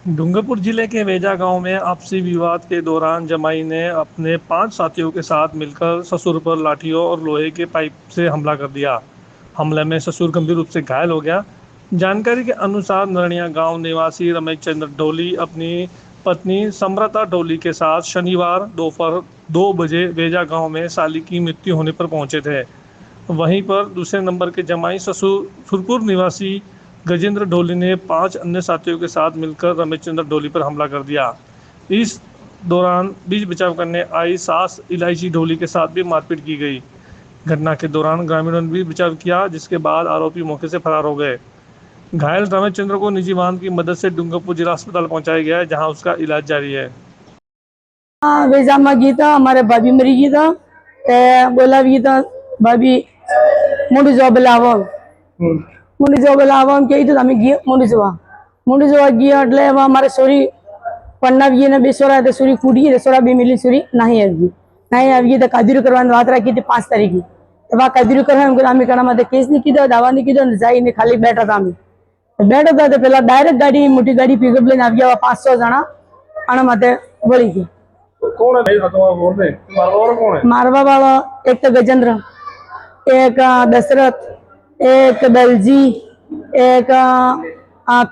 डूंगरपुर जिले के वेजा गांव में आपसी विवाद के दौरान जमाई ने अपने 5 साथियों के साथ मिलकर ससुर पर लाठियों और लोहे के पाइप से हमला कर दिया। हमले में ससुर गंभीर रूप से घायल हो गया। जानकारी के अनुसार नरनिया गांव निवासी रमेश चंद्र डोली अपनी पत्नी समृता डोली के साथ शनिवार दोपहर 2 बजे वेजा गांव में साली की मृत्यु होने पर पहुंचे थे। वहीं पर दूसरे नंबर के जमाई ससुर सुरपुर निवासी गजेंद्र ढोली ने 5 अन्य साथियों के साथ मिलकर रमेश चंद्र ढोली पर हमला कर दिया। इस दौरान बीच बचाव करने आई सास इलायची ढोली के साथ भी मारपीट की गई। घटना के दौरान ग्रामीणों ने भी बचाव किया, जिसके बाद आरोपी मौके से फरार हो गए। घायल रमेश चंद्र को निजी वाहन की मदद से डूंगरपुर जिला अस्पताल पहुंचाया गया है, जहां उसका इलाज जारी है। वेजामा गीता हमारे भाभी मरी गीता बोला गीता भाभी मुंडी जॉब लावो मुंडी जॉब लावो के तो हमें गिया मुंडी जॉब गिया એટલે અમારે સોરી પન્નાવીએ ને બેસોરા તે સોરી ફૂડી રેસોરા બે મિલી સોરી નહીં આવી તો કાદીරු કરવાની વાત રાખી હતી 5 તારીખે એવા કાદીරු કરવા એમ અમે કણા માં કેસ ની કીધો દાવા ની કીધો ને જાઈને ખાલી બેઠા હતા તો પેલા ડાયરેક્ટ ગાડી મોટી ગાડી પિકઅપ લઈને આવ્યા 500 જણા આના માથે વળી ગઈ। कौन है भाई तुम्हारा बोल रहे मारवा वाला कौन है? मारवा वाला एक तो गजेंद्र, एक दशरथ, एक दलजी, एक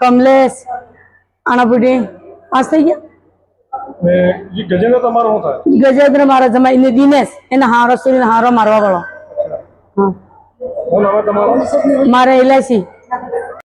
कमलेश आनापुटी पास थी गया। ये गजेंद्र तुम्हारा होता है? गजेंद्र मारा जमा इन दिनेश इन हारो सुरी हारो मारवा वाला। हाँ कौन नाम है तुम्हारा? मारे इलायची।